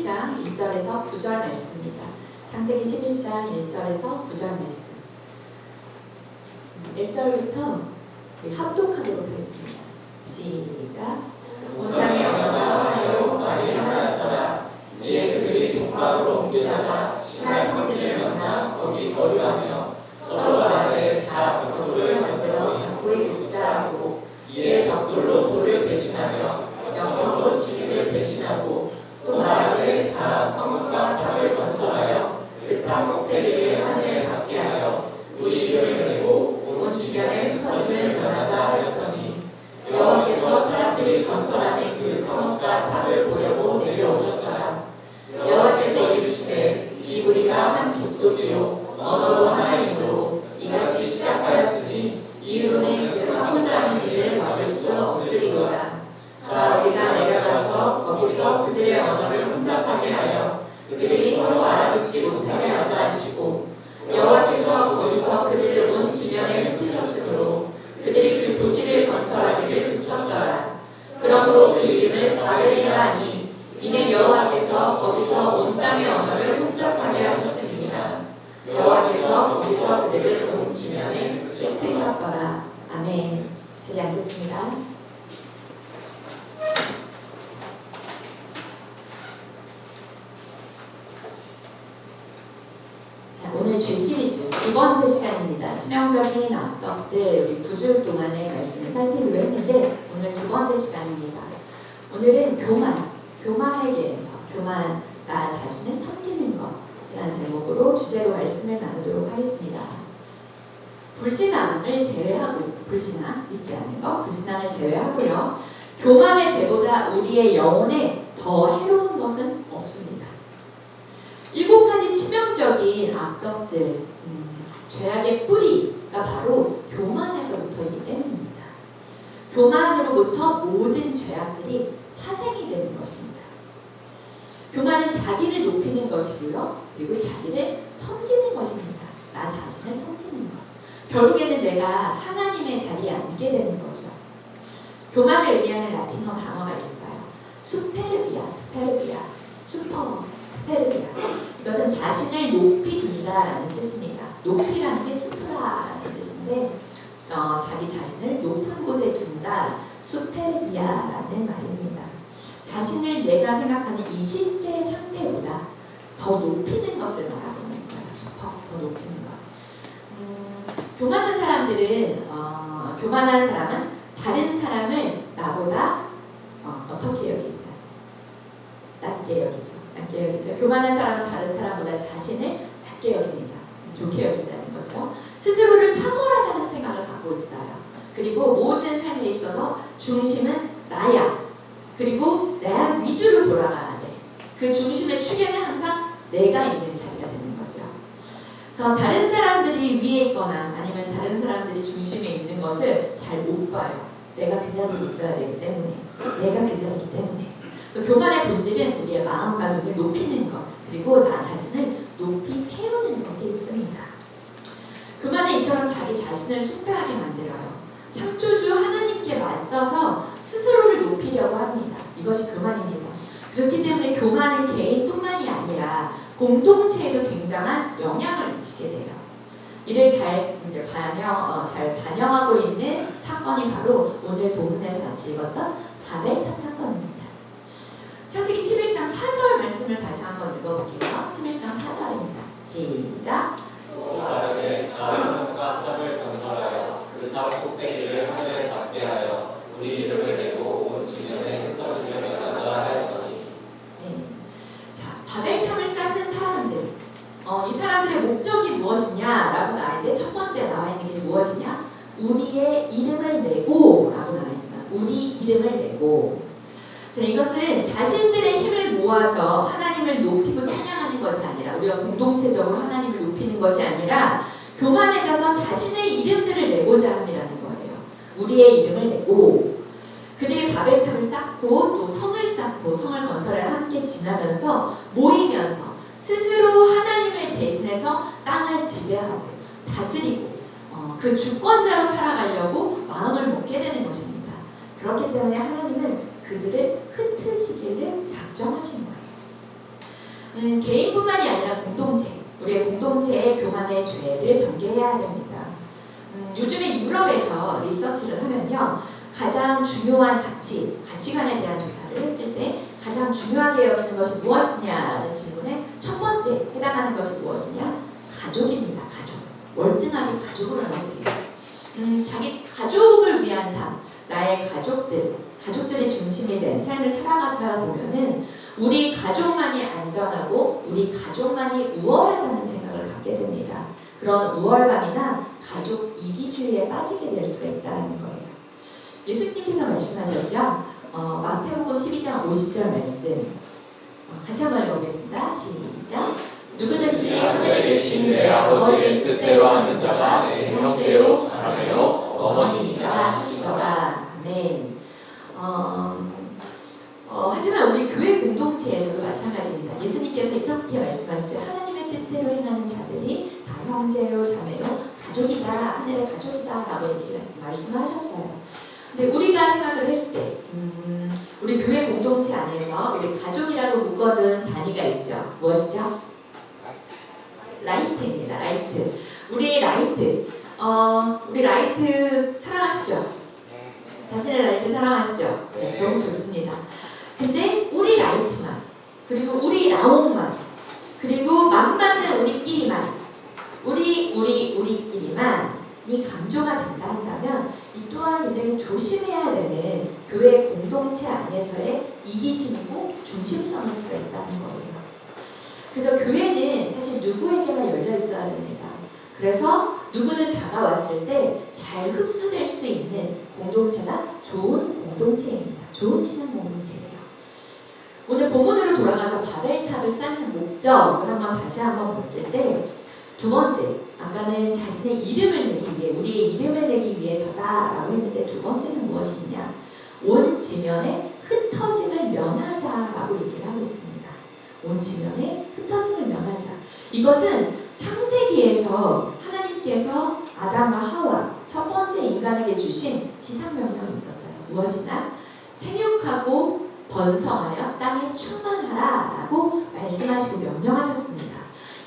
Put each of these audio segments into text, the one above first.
11장 1절에서 9절 말씀입니다. 창세기 11장 1절에서 9절 말씀. 1절부터 합독하도록 하겠습니다. 시작. 온 땅의 언어가 하나요 말이 하나였더라. 이에 그들이 동방으로 옮기다가 신할 평지를 만나 거기 거류하며 서로 말하되 자 벽돌을 만들어 벽구에 굽자라고. 이에 벽돌로 돌을 배신하며 영청으로 지기를 배신하고 또 말하되 자 성읍과 탑을 건설하여 그 탑 꼭대기를 하늘에 닿게 하여 우리 이름을 내고 온 주변에 흩어짐을 면하자 하였더니 여호와께서 사람들이 건설하는 그 성읍과 탑을 보려고 내려오셨더라. 여호와께서 이르시되 이 무리가 한 족속이요 언어도 하나이므로 이같이 시작하였으니 이후로는 그 하고자 하는 일을 막을 수 없으리로다. 자 우리가 내려가서 거기서 그들의 언어를 혼잡하게 하여 그들이 서로 알아듣지 못하게 하자 하시고 여호와께서 거기서 그들을 온 지면에 흩으셨으므로 그들이 그 도시를 건설하기를 그쳤더라. 그러므로 그 이름을 바벨이라 하니 이는 여호와께서 거기서 온 땅의 언어를 혼잡하게 하셨음이니라. 여호와께서 거기서 그들을 온 지면에 흩으셨더라. 아멘. 자리 앉겠습니다. 자, 오늘 주 시리즈 두 번째 시간입니다. 치명적인 악덕들 우리 9주 동안의 말씀을 살피기로 했는데 오늘 두 번째 시간입니다. 오늘은 교만에 대해서 나 자신을 섬기는 것이라는 제목으로 주제로 말씀을 나누도록 하겠습니다. 불신앙을 제외하고 믿지 않는 것, 불신앙을 제외하고요. 교만의 죄보다 우리의 영혼에 더 해로운 것은 없습니다. 7가지 치명적인 악덕들, 죄악의 뿌리가 바로 교만에서부터이기 때문입니다. 교만으로부터 모든 죄악들이 파생이 되는 것입니다. 교만은 자기를 높이는 것이고요. 그리고 자기를 섬기는 것입니다. 나 자신을 섬기는 것. 결국에는 내가 하나님의 자리에 앉게 되는 거죠. 교만을 의미하는 라틴어 단어가 있어요. 수페르비아. 이것은 자신을 높이 둔다라는 뜻입니다. 높이라는 게 수프라라는 뜻인데 자기 자신을 높은 곳에 둔다. 수페르비아라는 말입니다. 자신을 내가 생각하는 이 실제 상태보다 더 높이는 것을 말하는 거예요. 더 높이는 것. 교만한 사람은 다른 사람을 나보다 어떻게 여깁니다. 낮게 여기죠. 교만한 사람은 다른 사람보다 자신을 낮게 여깁니다. 좋게 여긴다는 거죠. 스스로를 탁월하다는 생각을 갖고 있어요. 그리고 모든 삶에 있어서 중심은 나야. 그리고 내 위주로 돌아가야 돼. 그 중심의 축에는 항상 내가 있는 자리가 되는 거죠. 그래서 다른 사람들이 위에 있거나 아니면 다른 사람들이 중심에 있는 것을 잘 못 봐요. 내가 그 자리에 있어야 되기 때문에. 교만의 본질은 우리의 마음과 눈을 높이는 것, 그리고 나 자신을 높이 세우는 것이 있습니다. 교만은 이처럼 자기 자신을 숭배하게 만들어요. 창조주 하나님께 맞서서 스스로를 높이려고 합니다. 이것이 교만입니다. 그렇기 때문에 교만은 개인뿐만이 아니라 공동체에도 굉장한 영향을 미치게 돼요. 이를 잘 반영하고 있는 사건이 바로 오늘 본문에서 같이 읽었던 바벨탑 사건입니다. 창세기 11장 4절 말씀을 다시 한번 읽어볼게요. 11장 4절입니다. 시작. 또 말하되 자 성읍과 탑을 건설하여 그 탑 꼭대기를 하늘에 닿게 하여 우리 이름을 내고 온 지면에 흩어지며 면하자 하였더니. 자, 바벨탑을 쌓는 사람들, 이 사람들의 목적이 무엇이냐라고 나와있는데 첫 번째 나와 있는 게 무엇이냐? 우리의 이름을 내고 라고 나와 있어요. 우리 이름을 내고. 자, 이것은 자신들의 힘을 모아서 하나님을 높이고 찬양하는 것이 아니라, 우리가 공동체적으로 하나님을 높이는 것이 아니라 교만해져서 자신의 이름들을 내고자 함이라는 거예요. 우리의 이름을 내고. 그들이 바벨탑을 쌓고 또 성을 쌓고 성을 건설에 함께 지나면서 모이면서 스스로 하나님을 대신해서 땅을 지배하고 다스리고 그 주권자로 살아가려고 마음을 먹게 되는 것입니다. 그렇기 때문에 하나님은 그들을 흩으시기를 작정하신 거예요. 개인뿐만이 아니라 공동체, 우리의 공동체의 교만의 죄를 경계해야 됩니다. 요즘에 유럽에서 리서치를 하면요, 가장 중요한 가치관에 대한 조사를 했을 때 가장 중요하게 여기는 것이 무엇이냐라는 질문에 첫 번째 해당하는 것이 무엇이냐? 가족입니다. 가족. 월등하게 가족을 하게 돼요. 자기 가족을 위한 삶, 나의 가족들이 중심이 된 삶을 살아가다 보면은 우리 가족만이 안전하고 우리 가족만이 우월하다는 생각을 갖게 됩니다. 그런 우월감이나 가족 이기주의에 빠지게 될 수가 있다는 거예요. 예수님께서 말씀하셨죠? 마태복음 12장 50절 말씀 같이 한번 읽어보겠습니다. 시작. 누구든지 하늘에 계신 내 아버지의 뜻대로 하는 자가 내 형제요, 자매요, 어머니이라 하시더라. 아멘. 하지만 우리 교회 공동체에서도 마찬가지입니다. 예수님께서 이렇게 말씀하시죠. 하나님의 뜻대로 행하는 자들이 다 형제요, 자매요, 가족이다, 하늘의 가족이다 라고 이렇게 말씀하셨어요. 근데 우리가 생각을 했을 때 우리 교회 공동체 안에서 우리 가족이라고 묶어둔 단위가 있죠. 무엇이죠? 라이트입니다. 라이트. 우리 라이트 사랑하시죠? 자신의 라이트 사랑하시죠? 네, 너무 좋습니다. 근데 우리 라이트만, 그리고 우리 라옥만, 그리고 맘맞는 우리끼리만 이 강조가 된다 한다면 이 또한 굉장히 조심해야 되는 교회 공동체 안에서의 이기심이고 중심성일 수가 있다는 거예요. 그래서 교회는 사실 누구에게나 열려 있어야 됩니다. 그래서 누구는 다가왔을 때 잘 흡수될 수 있는 공동체가 좋은 공동체입니다. 좋은 신앙 공동체예요. 오늘 본문으로 돌아가서 바벨탑을 쌓는 목적을 다시 한번 봤을 때 두 번째, 아까는 자신의 이름을 내기 위해, 우리의 이름을 내기 위해서다라고 했는데 두 번째는 무엇이냐? 온 지면에 흩어짐을 면하자라고 얘기를 하고 있습니다. 온 지면에 흩어짐을 면하자. 이것은 창세기에서 하나님께서 아담과 하와 첫 번째 인간에게 주신 지상명령이 있었어요. 무엇이냐? 생육하고 번성하여 땅에 충만하라 라고 말씀하시고 명령하셨습니다.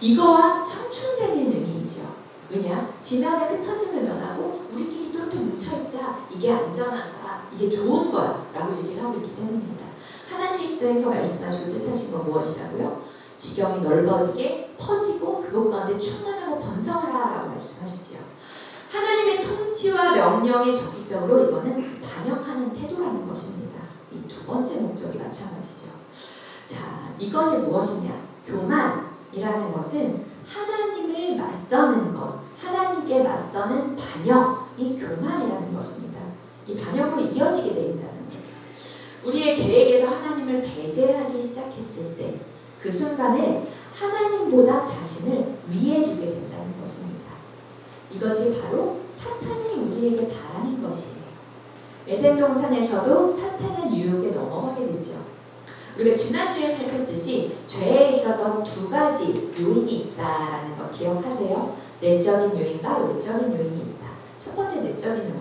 이거와 상충되는 의미이죠. 왜냐? 지면에 흩어짐을 면하고 우리끼리 똘똘 뭉쳐있자. 이게 안전한 거야. 이게 좋은 거야. 라고 얘기를 하고 있기 때문입니다. 하나님께서 말씀하시고 뜻하신 건 무엇이라고요? 지경이 넓어지게 퍼지고 그것 가운데 충만하고 번성하라 라고 말씀하시지요. 하나님의 통치와 명령에 적극적으로 이거는 반역하는 태도라는 것입니다. 이 두 번째 목적이 마찬가지죠. 자, 이것이 무엇이냐? 교만이라는 것은 하나님을 맞서는 것, 하나님께 맞서는 반역이 교만이라는 것입니다. 이 반역으로 이어지게 된다는 거예요. 우리의 계획에서 하나님을 배제하기 시작했을 때 그 순간에 하나님보다 자신을 위에 두게 된다는 것입니다. 이것이 바로 사탄이 우리에게 바라는 것이에요. 에덴 동산에서도 사탄의 유혹에 넘어가게 되죠. 우리가 지난주에 살폈듯이 죄에 있어서 두 가지 요인이 있다라는 거 기억하세요? 내적인 요인과 외적인 요인이 있다. 첫 번째 내적인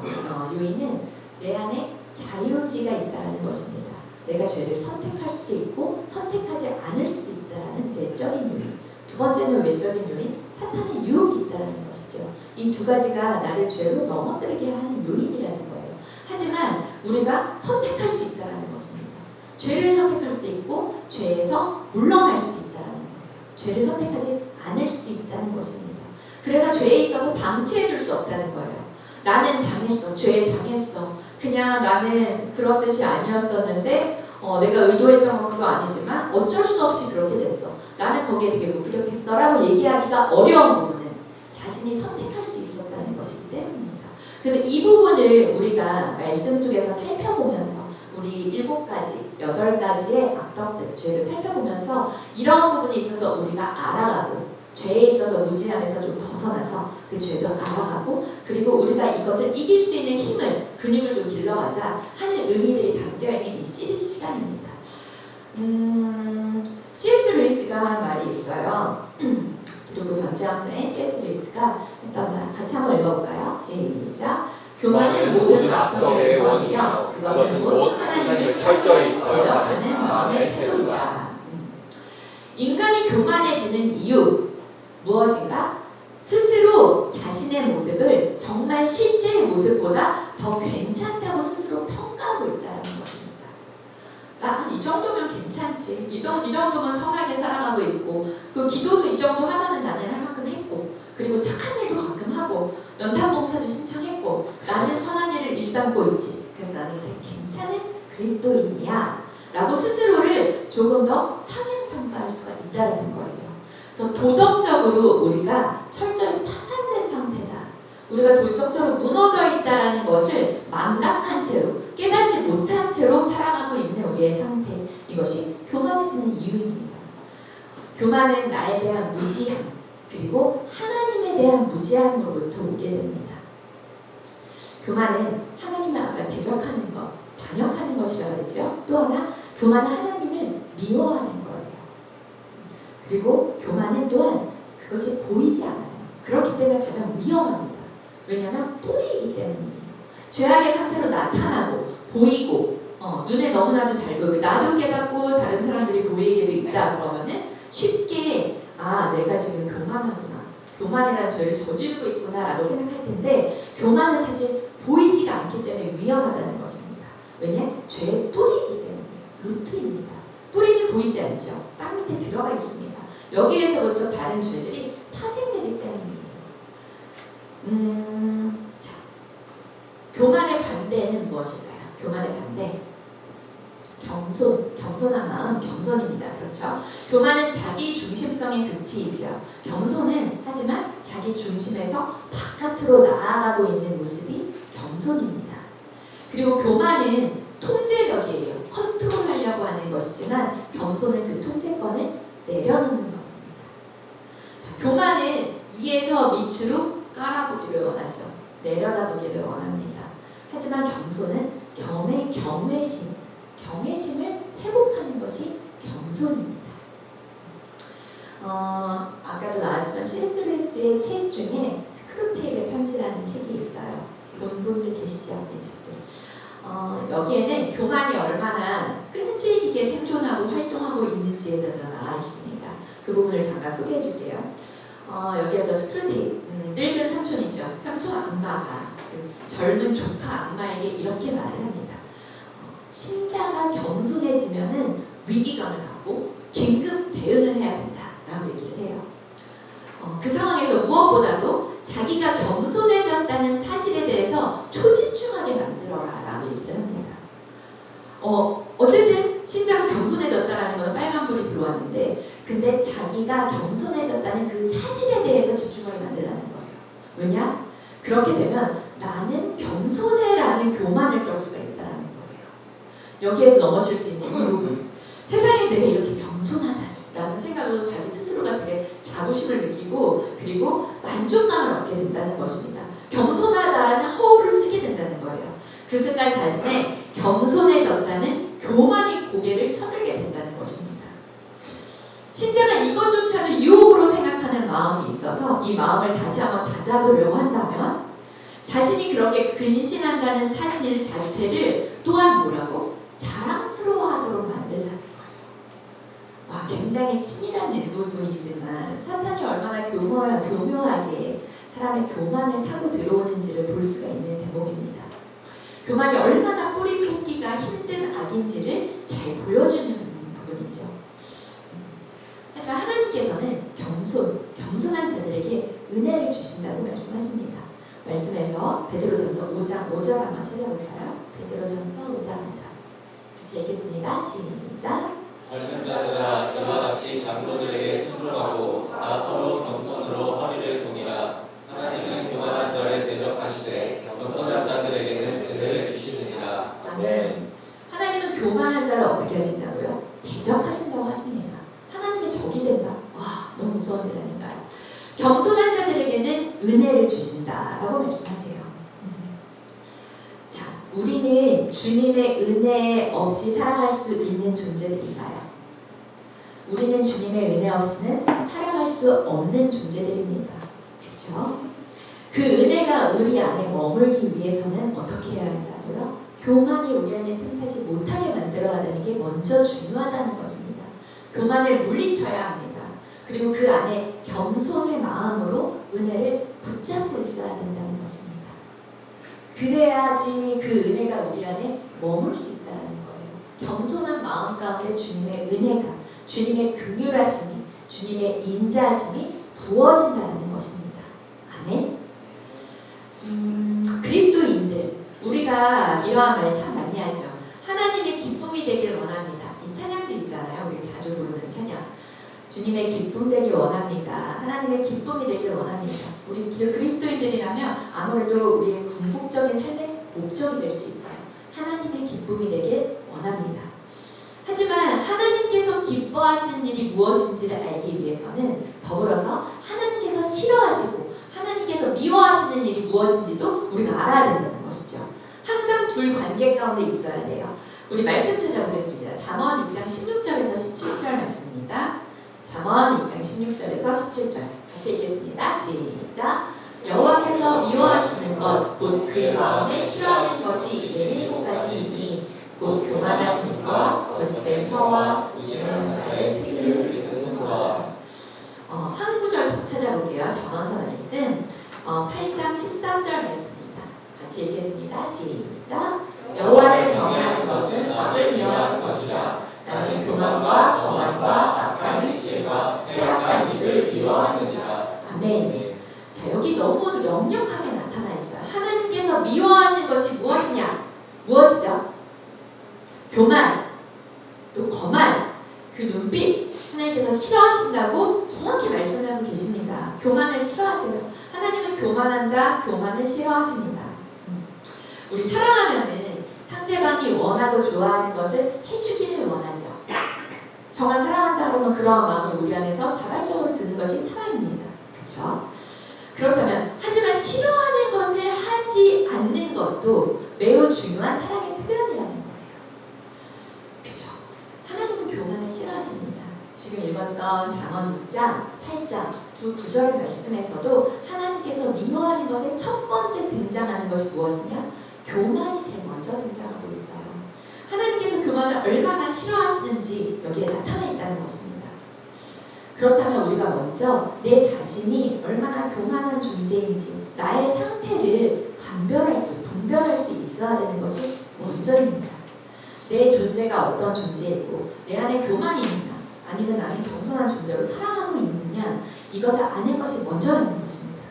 요인은 내 안에 자유의지가 있다는 것입니다. 내가 죄를 선택할 수도 있고 선택하지 않을 수도 있다는 내적인 요인. 두 번째는 외적인 요인, 사탄의 유혹이 있다는 것이죠. 이 두 가지가 나를 죄로 넘어뜨리게 하는 요인이라는 거예요. 하지만 우리가 선택할 수 있다는 것입니다. 죄를 선택할 수도 있고 죄에서 물러날 수도 있다는 겁니다. 죄를 선택하지 않을 수도 있다는 것입니다. 그래서 죄에 있어서 방치해줄 수 없다는 거예요. 나는 당했어. 죄에 당했어. 그냥 나는 그런 뜻이 아니었었는데 내가 의도했던 건 그거 아니지만 어쩔 수 없이 그렇게 됐어. 나는 거기에 되게 무기력했어 라고 얘기하기가 어려운 부분은 자신이 선택할 수 있었다는 것이기 때문입니다. 그래서 이 부분을 우리가 말씀 속에서 살펴보면서 우리 7가지, 8가지의 악덕들, 죄를 살펴보면서 이런 부분이 있어서 우리가 알아가고 죄에 있어서 무지함에서 좀 벗어나서 그 죄도 알아가고 그리고 우리가 이것을 이길 수 있는 힘을, 근육을 좀 길러가자 하는 의미들이 담겨있는 이 시리즈 시간입니다. C.S. 루이스가 한 말이 있어요. 기독교 변제왕자인 C.S. 루이스가 했던 말 같이 한번 읽어볼까요? 시작. 교만은 모든 악덕의 원이며 그것은 곧 하나님을 철저히 거역하는 마음의 태도이다. 인간이 교만해지는 이유 무엇인가? 스스로 자신의 모습을 정말 실제의 모습보다 더 괜찮다고 스스로 평가하고 있다는 것입니다. 나 이 정도면 괜찮지. 이 정도면 선하게 살아가고 있고, 그 기도도 이 정도 하면은 나는 할 만큼 했고, 그리고 착한 일도 가끔 하고, 연탄 봉사도 신청했고, 나는 선한 일을 일삼고 있지. 그래서 나는 되게 괜찮은 그리스도인이야. 라고 스스로를 조금 더 상향평가할 수가 있다는 거예요. 그래서 도덕적으로 우리가 철저히 파산된 상태다. 우리가 도덕적으로 무너져 있다는 것을 망각한 채로 깨닫지 못한 채로 살아가고 있는 우리의 상태. 이것이 교만해지는 이유입니다. 교만은 나에 대한 무지함 그리고 하나님에 대한 무지함으로부터 오게 됩니다. 교만은 하나님을 아까 대적하는 것, 반역하는 것이라고 했죠. 또 하나 교만은 하나님을 미워하는 거예요. 그리고 교만은 또한 그것이 보이지 않아요. 그렇기 때문에 가장 위험합니다. 왜냐하면 뿌리이기 때문이에요. 죄악의 상태로 나타나고 보이고 눈에 너무나도 잘 보이고 나도 깨닫고 다른 사람들이 보이게도 있다 그러면은 쉽게 내가 지금 교만하구나. 교만이라는 죄를 저지르고 있구나 라고 생각할 텐데 교만은 사실 보이지가 않기 때문에 위험하다는 것입니다. 왜냐? 죄의 뿌리이기 때문에 루트입니다. 뿌리는 보이지 않죠. 땅 밑에 들어가 있습니다. 여기에서부터 다른 죄들이 파생되기 때문이에요. 자, 교만의 반대는 무엇일까요? 교만의 반대. 겸손한 마음, 겸손입니다. 그렇죠? 교만은 자기 중심성의 극치이죠. 겸손은 하지만 자기 중심에서 바깥으로 나아가고 있는 모습이 겸손입니다. 그리고 교만은 통제력이에요. 컨트롤하려고 하는 것이지만 겸손은 그 통제권을 내려놓는 것입니다. 자, 교만은 위에서 밑으로 깔아보기를 원하죠. 내려다보기를 원합니다. 하지만 겸손은 경외심을 회복하는 것이 겸손입니다. 아까도 나왔지만 C.S. 루이스의 책 중에 스크루테이프의 편지라는 책이 있어요. 본 분들 계시죠? 이 책들. 여기에는 교만이 얼마나 끈질기게 생존하고 활동하고 있는지에 대해서 나와 있습니다. 그 부분을 잠깐 소개해 줄게요. 여기에서 스크루테이프, 늙은 삼촌이죠. 삼촌 악마가 젊은 조카 악마에게 이렇게 말을 합니다. 신자가 겸손해지면은 위기감을 갖고 긴급 대응을 해야 된다라고 얘기를 해요. 그 상황에서 무엇보다도 자기가 겸손해졌다는 사실에 대해서 초집중하게 만들어라라고 얘기를 합니다. 어쨌든 신자가 겸손해졌다라는 것은 빨간불이 들어왔는데, 근데 자기가 겸손해졌다는 그 사실에 대해서 집중하게 만들라는 거예요. 왜냐? 그렇게 되면 나는 겸손해라는 교만을 떨 수가 있다는 거예요. 여기에서 넘어질 수 있는 이 부분. 세상에 내가 이렇게 겸손하다라는 생각으로 자기 스스로가 되게 자부심을 느끼고 그리고 만족감을 얻게 된다는 것입니다. 겸손하다라는 허울을 쓰게 된다는 거예요. 그 순간 자신의 겸손해졌다는 교만이 고개를 쳐들게 된다는 것입니다. 신자가 이것조차도 유혹으로 생각하는 마음이 있어서 이 마음을 다시 한번 다잡으려고 한다면 자신이 그렇게 근신한다는 사실 자체를 또한 뭐라고? 자랑스러워하도록 만들라는 거예요. 굉장히 치밀한 부분이지만 사탄이 얼마나 교묘하게 사람의 교만을 타고 들어오는지를 볼 수가 있는 대목입니다. 교만이 얼마나 뿌리 뽑기가 힘든 악인지를 잘 보여주는 부분이죠. 하지만 하나님께서는 겸손한 자들에게 은혜를 주신다고 말씀하십니다. 말씀에서 베드로전서 5장 5절 한번 찾아볼까요? 베드로전서 5장 5절 같이 읽겠습니다. 시작. 젊은 자들아 이와 같이 장로들에게 순종하고 다 서로 겸손으로 허리를 동이라. 하나님은 교만한 자를 대적하시되 겸손한 자들에게는 은혜를 주시느니라. 아멘. 하나님은 교만한 자를 어떻게 하신다고요? 대적하신다고 하십니다. 하나님의 적이 된다. 너무 무서운 일 아닌가요? 겸손한 자들에게는 은혜를 주신다라고 말씀하세요. 자, 우리는 주님의 은혜 없이 살아갈 수 있는 존재들인가요? 우리는 주님의 은혜 없이는 살아갈 수 없는 존재들입니다. 그렇죠? 그 은혜가 우리 안에 머물기 위해서는 어떻게 해야 한다고요? 교만이 우리 안에 틈타지 못하게 만들어야 하는 게 먼저 중요하다는 것입니다. 교만을 물리쳐야 합니다. 그리고 그 안에 겸손의 마음으로 은혜를 붙잡고 있어야 된다는 것입니다. 그래야지 그 은혜가 우리 안에 머물 수 있다는 거예요. 겸손한 마음 가운데 주님의 은혜가, 주님의 긍휼하심이, 주님의 인자하심이 부어진다는 것입니다. 아멘. 그리스도인들, 우리가 이러한 말 참 많이 하죠. 하나님의 기쁨이 되길 원합니다. 이 찬양도 있잖아요. 우리 자주 부르는 찬양. 주님의 기쁨 되길 원합니다. 하나님의 기쁨이 되길 원합니다. 우리 그리스도인들이라면 아무래도 우리의 궁극적인 삶의 목적이 될 수 있어요. 하나님의 기쁨이 되길 원합니다. 하지만 하나님께서 기뻐하시는 일이 무엇인지를 알기 위해서는 더불어서 하나님께서 싫어하시고 하나님께서 미워하시는 일이 무엇인지도 우리가 알아야 된다는 것이죠. 항상 둘 관계 가운데 있어야 돼요. 우리 말씀 찾아보겠습니다. 잠언 6장 16절에서 17절 말씀입니다. 잠언 6장 16절에서 17절 같이 읽겠습니다. 시작. 여호와께서 미워하시는 것 곧 그의 마음에 싫어하는 것이 17가지이니 곧 교만한 입과 거짓된 혀와 우시는 자의 피를 흘리는 손과. 한 구절 더 찾아볼게요. 잠언서 말씀 8장 13절 말씀입니다. 같이 읽겠습니다. 시작. 여호와를 경외하는 것은 악을 미워하는 것이라. 나는 교만과 거만과 악한 행실과 해악한 입을 미워하느니라. 아멘. 자, 여기 너무 역력하게 나타나 있어요. 하나님께서 미워하는 것이 무엇이냐? 무엇이죠? 교만, 또 거만, 그 눈빛, 하나님께서 싫어하신다고 정확히 말씀을 하고 계십니다. 교만을 싫어하세요. 하나님은 교만한 자, 교만을 싫어하십니다. 우리 사랑하면은 상대방이 원하고 좋아하는 것을 해주기를 원하죠. 정말 사랑한다고 하면 그러한 마음이 우리 안에서 자발적으로 드는 것이 사랑입니다. 그렇죠? 그렇다면 하지만 싫어하는 것을 하지 않는 것도 매우 중요한 사랑의 표현이라는 거예요. 그렇죠? 하나님은 교만을 싫어하십니다. 지금 읽었던 잠언 6장, 8장 두 구절의 말씀에서도 하나님께서 미워하는 것의 첫 번째 등장하는 것이 무엇이냐? 교만이 제일 먼저 등장하고 있어요. 하나님께서 교만을 얼마나 싫어하시는지 여기에 나타나 있다는 것입니다. 그렇다면 우리가 먼저 내 자신이 얼마나 교만한 존재인지 나의 상태를 분별할 수 있어야 되는 것이 먼저입니다. 내 존재가 어떤 존재이고 내 안에 교만이 있나 아니면 나는 겸손한 존재로 살아가고 있느냐 이것을 아는 것이 먼저라는 것입니다.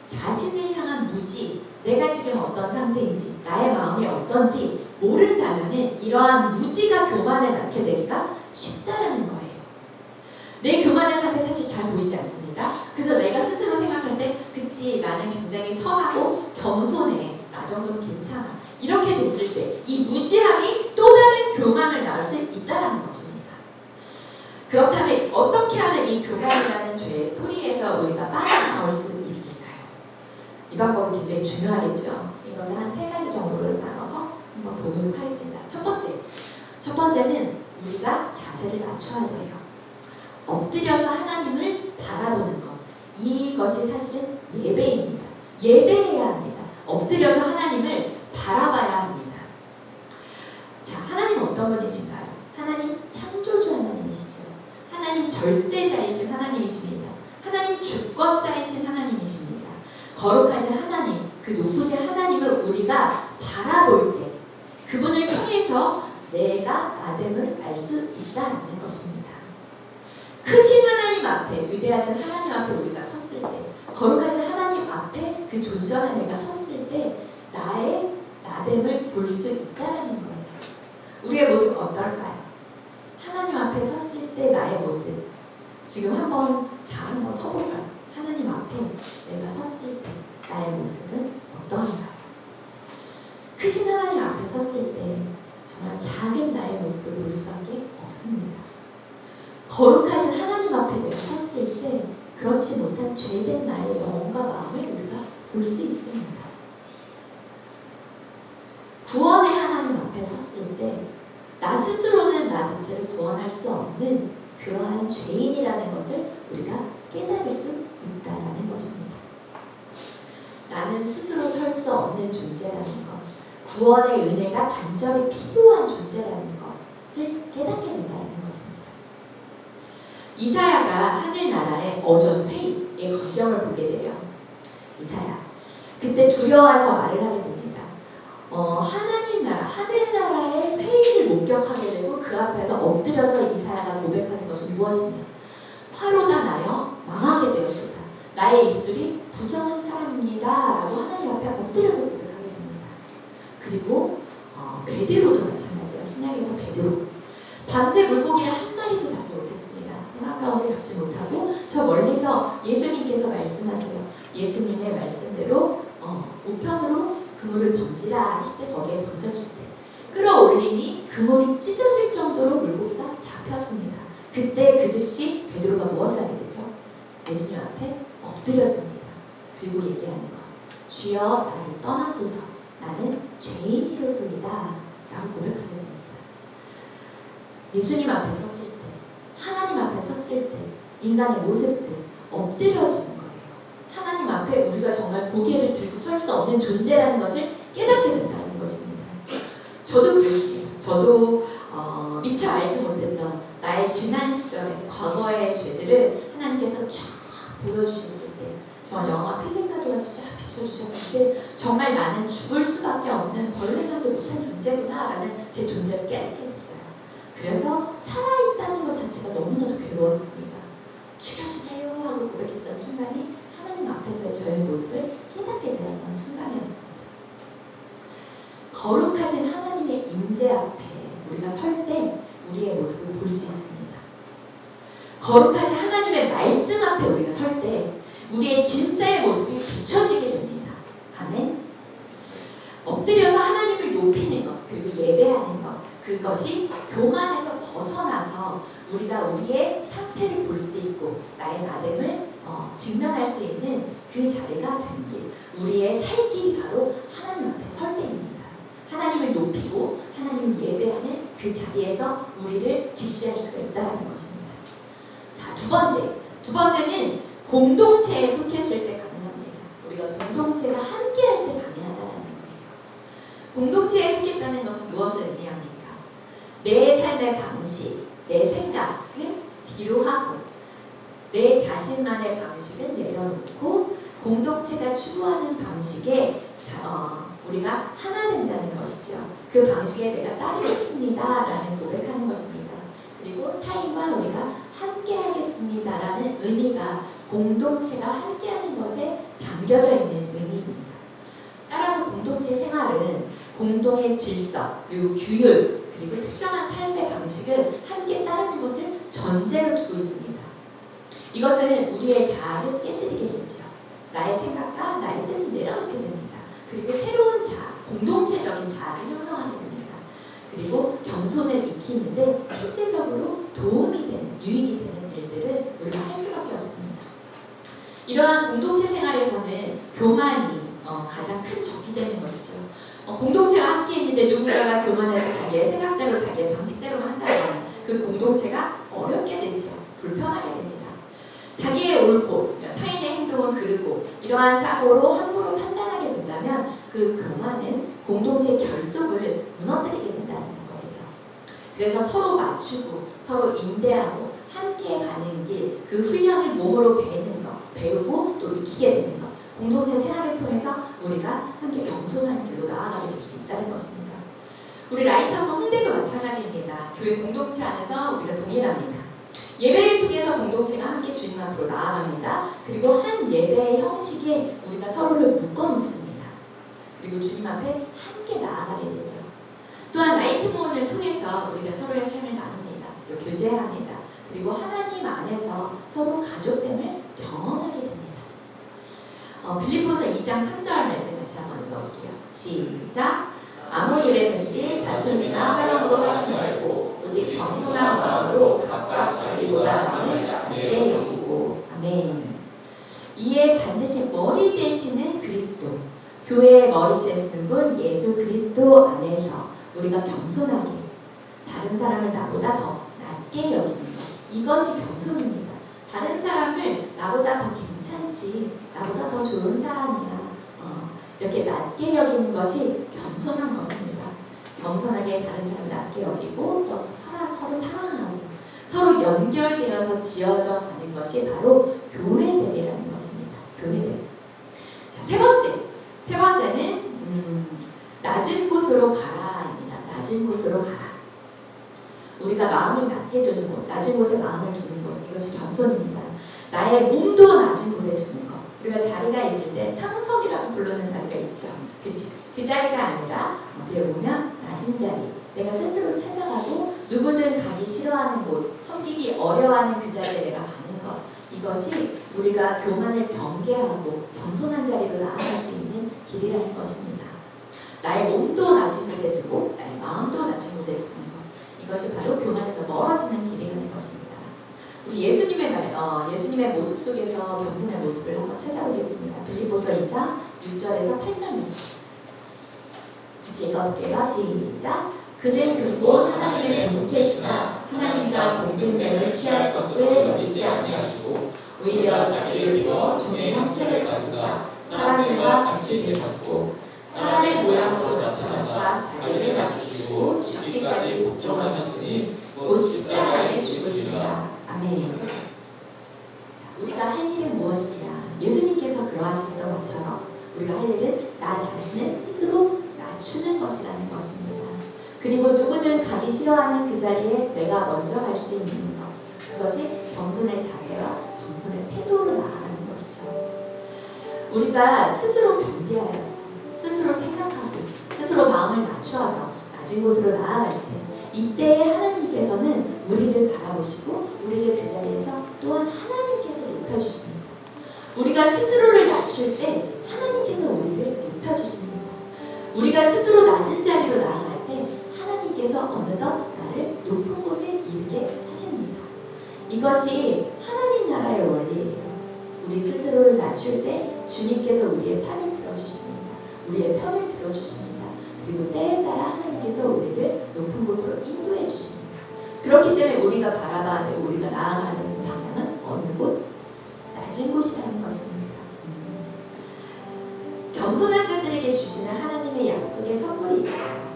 자신을 향한 무지, 내가 지금 어떤 상태인지 나의 마음이 어떤지 모른다면 이러한 무지가 교만을 낳게 되기가 쉽다라는 거예요. 내 교만한 상태 사실 잘 보이지 않습니다. 그래서 내가 스스로 생각할 때 그치 나는 굉장히 선하고 겸손해. 나 정도는 괜찮아. 이렇게 됐을 때 이 무지함이 또 다른 교만을 낳을 수 있다는 것입니다. 그렇다면 어떻게 하면 이 교만이라는 죄의 뿌리에서 우리가 빠져나올 수 있을까요? 이 방법은 굉장히 중요하겠죠. 이것을 한 3가지 정도로 나눠서 한번 보도록 하겠습니다. 첫 번째는 우리가 자세를 낮춰야 돼요. 엎드려서 하나님을 바라보는 것. 이것이 사실은 예배입니다. 예배해야 합니다. 엎드려서 하나님을 바라봐야 합니다. 자, 하나님 어떤 분이신가요? 하나님 창조주 하나님이시죠. 하나님 절대자이신 하나님이십니다. 하나님 주권자이신 하나님이십니다. 거룩하신 하나님, 그 높으신 하나님을 우리가 바라볼 때 그분을 통해서 내가 나됨을 알 수 있다는 것입니다. 크신 하나님 앞에, 위대하신 하나님 앞에 우리가 섰을 때, 거룩하신 하나님 앞에 그 존전에 내가 섰을 때 나의 나됨을 볼 수 있다는 거예요. 우리의 모습은 어떨까요? 하나님 앞에 섰을 때 나의 모습. 지금 한번 서볼까요? 하나님 앞에 내가 섰을 때 나의 모습은 어떠한가요? 크신 하나님 앞에 섰을 때 정말 작은 나의 모습을 볼 수밖에 없습니다. 거룩하신 하나님 앞에 내가 섰을 때 그렇지 못한 죄된 나의 영혼과 마음을 우리가 볼 수 있습니다. 구원의 하나님 앞에 섰을 때 나 스스로는 나 자체를 구원할 수 없는 그러한 죄인이라는 것을 우리가 깨달을 수 있다는 것입니다. 나는 스스로 설 수 없는 존재라는 것, 구원의 은혜가 간절히 필요한 존재라는 것을 깨닫게 된다는 것입니다. 이사야가 하늘나라의 어전 회의의 광경을 보게 돼요. 이사야. 그때 두려워해서 말을 하게 됩니다. 하나님 나라, 하늘나라의 회의를 목격하게 되고 그 앞에서 엎드려서 이사야가 고백하는 것은 무엇이냐? 화로다 나여 망하게 되었도다. 나의 입술이 부정한 사람입니다. 라고 하나님 앞에 엎드려서 고백하게 됩니다. 그리고 베드로도 마찬가지예요. 신약에서 베드로. 밤새 물고기를 한 마리도 잡지 못했습니다. 생각 가운데 잡지 못하고 저 멀리서 예수님께서 말씀하세요. 예수님의 말씀대로 우편으로 그물을 던지라 했을 때 거기에 던져줄 때 끌어올리니 그물이 찢어질 정도로 물고기가 잡혔습니다. 그때 그 즉시 베드로가 무엇을 하게 되죠? 예수님 앞에 엎드려집니다. 그리고 얘기하는 것. 주여 나를 떠나소서. 나는 죄인이로소이다. 라고 고백하게 됩니다. 예수님 앞에 섰을 때, 하나님 앞에 섰을 때, 인간의 모습 때 엎드려지는 거예요. 하나님 앞에 우리가 정말 고개를 들고 설 수 없는 존재라는 것을 깨닫게 된다는 것입니다. 저도 그랬습니다. 저도 미처 알지 못했던 나의 지난 시절의 과거의 죄들을 하나님께서 쫙 보여주셨을 때, 저 영화 필링가드 같이 쫙 비춰주셨을 때 정말 나는 죽을 수밖에 없는 벌레만도 못한 존재구나 라는 제 존재를 깨닫게 됐어요. 그래서 살아있다는 것 자체가 너무나도 괴로웠습니다. 죽여주세요 하고 고백했던 순간이 하나님 앞에서의 저의 모습을 깨닫게 되었던 순간이었습니다. 거룩하신 하나님의 임재 앞에 우리가 설 때 우리의 모습을 볼 수 있습니다. 거룩하신 하나님의 말씀 앞에 우리가 설 때 우리의 진짜의 모습이 비춰지게 됩니다. 아멘. 엎드려서 하나님을 높이는 것, 그리고 예배하는 것, 그것이 교만에서 벗어나서 우리가 우리의 상태를 볼 수 있고 나의 나됨을 직면할 수 있는 그 자리가 된 길, 우리의 살 길이 바로 하나님 앞에 설 때입니다. 하나님을 높이고 하나님을 예배하는 그 자리에서 우리를 직시할 수가 있다는 것입니다. 자, 두 번째는 공동체에 속했을 때 가능합니다. 우리가 공동체가 함께할 때 가능하다는 거예요. 공동체에 속했다는 것은 무엇을 의미합니까? 내 삶의 방식, 내 생각은 뒤로 하고 내 자신만의 방식은 내려놓고 공동체가 추구하는 방식에 우리가 하나 된다는 것이죠. 그 방식에 내가 따르겠습니다 라는 고백하는 것입니다. 그리고 타인과 우리가 함께 하겠습니다 라는 의미가 공동체가 함께하는 것에 담겨져 있는 의미입니다. 따라서 공동체 생활은 공동의 질서, 그리고 규율, 그리고 특정한 삶의 방식을 함께 따르는 것을 전제로 두고 있습니다. 이것은 우리의 자아를 깨뜨리게 되죠. 나의 생각과 나의 뜻을 내려놓게 됩니다. 그리고 새로운 자아, 공동체적인 자아를 형성하게 됩니다. 그리고 겸손을 익히는데 실제적으로 도움이 되는, 유익이 되는 일들을 우리가 할 수밖에 없습니다. 이러한 공동체 생활에서는 교만이 가장 큰 적이 되는 것이죠. 공동체가 함께 있는데 누군가가 교만해서 자기의 생각대로 자기의 방식대로만 한다면 그 공동체가 어렵게 되죠. 불편하게 됩니다. 자기의 옳고 타인의 행동은 그르고 이러한 사고로 함부로 판단하게 된다면 그 교만은 공동체 결속을 무너뜨리게 된다는 거예요. 그래서 서로 맞추고 서로 인대하고 함께 가는 길, 그 훈련을 몸으로 배우고 또 익히게 되는 것, 공동체 생활을 통해서 우리가 함께 겸손한 길로 나아가게 될 수 있다는 것입니다. 우리 라이트하우스 홍대도 마찬가지입니다. 교회 공동체 안에서 우리가 동일합니다. 예배를 통해서 공동체가 함께 주님 앞으로 나아갑니다. 그리고 한 예배의 형식에 우리가 서로를 묶어놓습니다. 그리고 주님 앞에 함께 나아가게 되죠. 또한 라이트 모임을 통해서 우리가 서로의 삶을 나눕니다. 또 교제합니다. 그리고 하나님 안에서 서로 가족됨을 경험하게 됩니다. 빌립보서 2장 3절 말씀 같이 한번 읽어볼게요. 시작! 아무 일에든지 다툼이나 화형으로 하지 말고 오직 겸손한 마음으로 각각 자기보다 남을 낮게 여기고. 아멘. 이에 반드시 머리 되시는 그리스도, 교회의 머리 되시는 분 예수 그리스도 안에서 우리가 겸손하게 다른 사람을 나보다 더 낮게 여기는 것, 이것이 겸손입니다. 다른 사람을 나보다 더 괜찮지, 나보다 더 좋은 사람이야, 이렇게 낮게 여기는 것이 겸손한 것입니다. 겸손하게 다른 사람을 낮게 여기고 또 서로 사랑하고 연결되어서 지어져 가는 것이 바로 교회됨이라는 것입니다. 교회됨. 자, 세 번째는 낮은 곳으로 가라입니다. 낮은 곳으로 가라. 우리가 마음을 낮게 두는 곳, 낮은 곳에 마음을 두는 것, 이것이 겸손입니다. 나의 몸도 낮은 곳에 두는 것. 우리가 자리가 있을 때 상석이라고 부르는 자리가 있죠. 그 자리가 아니라 어디에 보면 낮은 자리. 내가 스스로 찾아가고 누구든 가기 싫어하는 곳, 섬기기 어려워하는 그 자리에 내가 가는 것. 이것이 우리가 교만을 경계하고 겸손한 자리로 나아갈 수 있는 길이라는 것입니다. 나의 몸도 낮은 곳에 두고 나의 마음도 낮은 곳에 두는 것. 이것이 바로 교만에서 멀어지는 길이라는 것입니다. 우리 예수님의 모습 속에서 겸손의 모습을 한번 찾아보겠습니다. 빌립보서 2장 6절에서 8절 말씀. 읽어볼게요. 시작. 그는 근본 하나님의 본체시나 하나님과 동등됨을 취할 것을 여기지 아니하시고 오히려 자기를 비워 종의 형체를 가지사 사람들과 같이 되셨고 사람의 모양으로 나타나사 자기를 낮추시고 죽기까지 복종하셨으니 곧 십자가에 죽으시리라. 아멘. 자, 우리가 할 일은 무엇이냐? 예수님께서 그러하셨던 것처럼 우리가 할 일은 나 자신을 스스로 낮추는 것이라는 것입니다. 그리고 누구든 가기 싫어하는 그 자리에 내가 먼저 갈 수 있는 것. 그것이 겸손의 자세와 겸손의 태도로 나아가는 것이죠. 우리가 스스로 경계하여서 스스로 생각하고 스스로 마음을 낮추어서 낮은 곳으로 나아갈 때 이때 하나님께서는 우리를 바라보시고 우리를 그 자리에서 또한 하나님께서 높여주십니다. 우리가 스스로를 낮출 때 하나님께서 우리를 높여주십니다. 우리가 스스로 낮은 자리로 나아갈 때 하나님께서 어느덧 나를 높은 곳에 이르게 하십니다. 이것이 하나님 나라의 원리예요. 우리 스스로를 낮출 때 주님께서 우리의 팔을 들어주십니다. 우리의 편을 들어주십니다. 그리고 때에 따라 하나님께서 우리를 높은 곳으로 인도해 주십니다. 그렇기 때문에 우리가 바라봐야 되고 우리가 나아가는 방향은 어느 곳? 낮은 곳이라는 것입니다. 겸손한 자들에게 주시는 하나님의 약속의 선물이 있어요.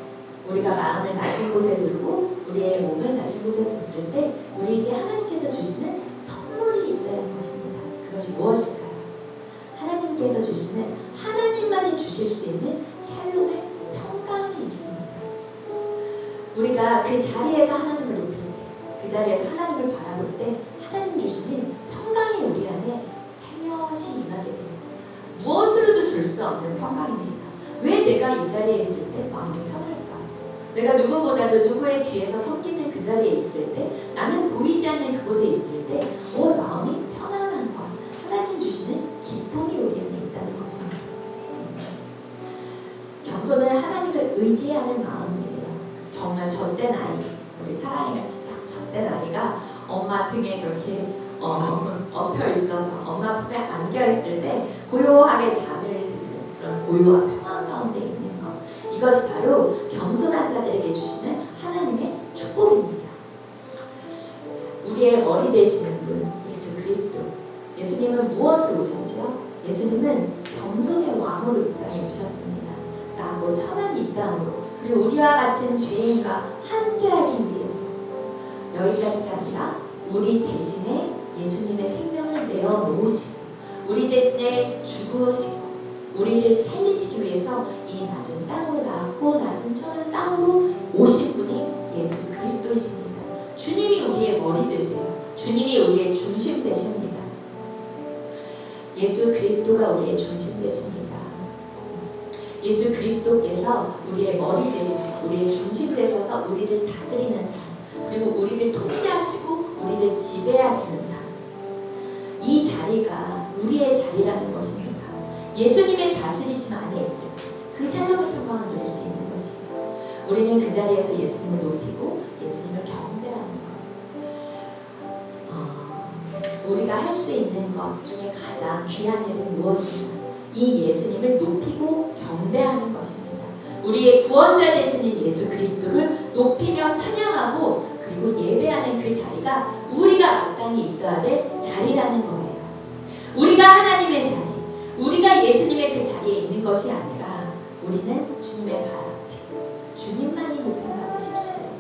우리가 마음을 낮은 곳에 두고 우리의 몸을 낮은 곳에 뒀을 때 우리에게 하나님께서 주시는 선물이 있다는 것입니다. 그것이 무엇일까요? 하나님께서 주시는 하나님만이 주실 수 있는 샬롬의 평강이 있습니다. 우리가 그 자리에서 하나님을 높일 때, 그 자리에서 하나님을 바라볼 때 하나님 주시는 평강이 우리 안에 살며시 임하게 됩니다. 무엇으로도 줄 수 없는 평강입니다. 왜 내가 이 자리에 있을 때 마음이 편할까? 내가 누구보다도 누구의 뒤에서 섬기는 그 자리에 있을 때 나는 보이지 않는 그곳에 있을 때 마음이 편안한 것, 하나님 주시는 기쁨이 우리 안에 있다는 것입니다. 겸손은 하나님을 의지하는 마음이에요. 정말 젖된 아이, 우리 사랑이같이 딱 젖된 아이가 엄마 등에 저렇게 엎혀 있어서 엄마 품에 안겨 있을 때 고요하게 잠을 드는 그런 고요한 평안 가운데 있는 것. 이것이 바로 겸손한 자들에게 주시는 하나님의 축복입니다. 우리의 머리 되시는 분 예수 그리스도. 예수님은 무엇을 오셨지요? 예수님은 겸손의 왕으로 이 땅에 오셨습니다. 나고 천한 이 땅으로, 그리고 우리와 같은 죄인과 함께하기 위해서 여기까지가 아니라 우리 대신에 예수님의 생명을 내어놓으시고 우리 대신에 죽으시고 우리를 살리시기 위해서 이 낮은 땅으로 나왔고 낮은 천한 땅으로 오신 분이 예수 그리스도이십니다. 주님이 우리의 머리 되세요. 주님이 우리의 중심 되십니다. 예수 그리스도가 우리의 중심 되십니다. 예수 그리스도께서 우리의 머리 되셔서 우리의 중심 되셔서 우리를 다스리는 삶, 그리고 우리를 통치하시고 우리를 지배하시는 삶. 이 자리가 우리의 자리라는 것입니다. 예수님의 다스리심 안에 있을 때 그 샬롬의 평강을 누릴 수 있는 거죠. 우리는 그 자리에서 예수님을 높이고 예수님을 경배하는 것. 우리가 할 수 있는 것 중에 가장 귀한 일은 무엇이냐? 이 예수님을 높이고 경배하는 것입니다. 우리의 구원자 되시는 예수 그리스도를 높이며 찬양하고 그리고 예배하는 그 자리가 우리가 마땅히 있어야 될 자리라는 거예요. 우리가 하나님의 자리, 우리가 예수님의 그 자리에 있는 것이 아니라 우리는 주님의 발 앞에 주님만이 높임 받으십시오.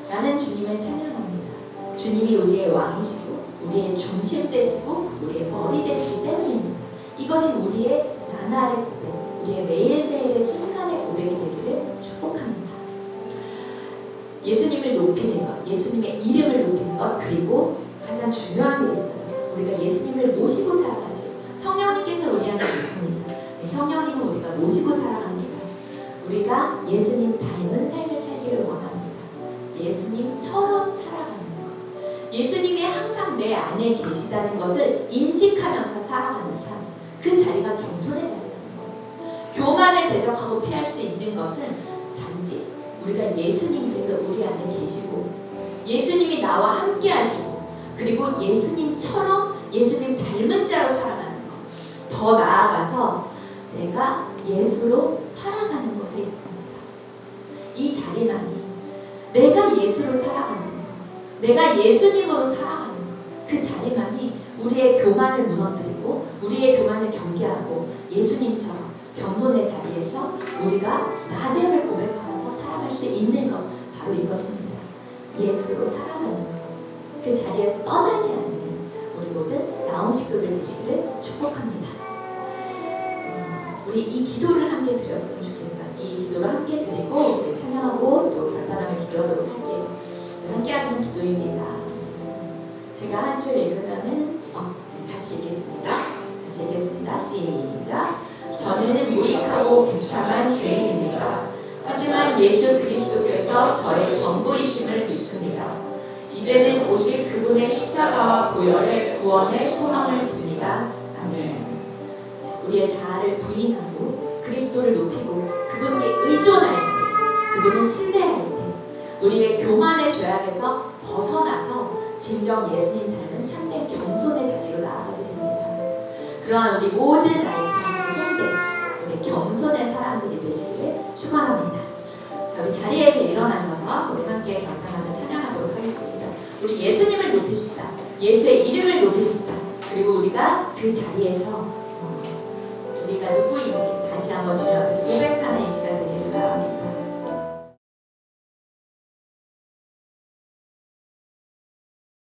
나는 주님을 찬양합니다. 주님이 우리의 왕이시고 우리의 중심 되시고 우리의 머리 되시기 때문입니다. 이것이 우리의 나날의 고백, 우리의 매일매일의 순간의 고백이 되기를 축복합니다. 예수님을 높이는 것, 예수님의 이름을 높이는 것, 그리고 가장 중요한 게 있어요. 우리가 예수님을 모시고 살아가죠. 성령님께서 우리 안에 계십니다. 성령님은 우리가 모시고 살아갑니다. 우리가 예수님 닮은 삶을 살기를 원합니다. 예수님처럼 살아가는 것. 예수님이 항상 내 안에 계시다는 것을 인식하면서 살아가는 삶. 그 자리가 겸손의 자리라는 거예요. 교만을 대적하고 피할 수 있는 것은 단지 우리가 예수님께서 우리 안에 계시고 예수님이 나와 함께 하시고 그리고 예수님처럼 예수님 닮은 자로 살아가는 것. 더 나아가서 내가 예수로 살아가는 것에 있습니다. 이 자리만이 내가 예수로 살아가는 것, 내가 예수님으로 살아가는 것, 그 자리만이 우리의 교만을 무너뜨리고 우리의 교만을 경계하고 예수님처럼 겸손의 자리에서 우리가 나됨을 고백하면서 살아갈 수 있는 것, 바로 이것입니다. 예수로 살아가는 것. 그 자리에서 떠나지 않는 우리 모든 나온 식구들 되시기를 축복합니다. 우리 이 기도를 함께 드렸으면 좋겠어요. 이 기도를 함께 드리고 우리 찬양하고 또 결단하며 기도하도록 할게요. 함께하는 기도입니다. 제가 한 줄 읽으면은 같이 읽겠습니다. 같이 읽겠습니다. 시작. 저는 무익하고 비참한 죄인입니다. 하지만 예수 그리스도께서 저의 전부이심을 믿습니다. 이제는 오직 그분의 십자가와 보혈의 구원의 소망을 둡니다. 아멘. 우리의 자아를 부인하고 그리스도를 높이고 그분께 의존할 때, 그분을 신뢰할 때 우리의 교만의 죄악에서 벗어나서 진정 예수님 닮은 참된 겸손의 자리로 나아가게 됩니다. 그러한 우리 모든 라이프하우스 현대 우리 겸손의 사람들이 되시기를 축원합니다. 자, 우리 자리에서 일어나셔서 우리 함께 결단하며 찬양하도록 하겠습니다. 우리 예수님을 높입시다. 예수의 이름을 높입시다. 그리고 우리가 그 자리에서 우리가 누구인지 다시 한번 주님 앞에 고백하는 이 시간 되기를 바랍니다.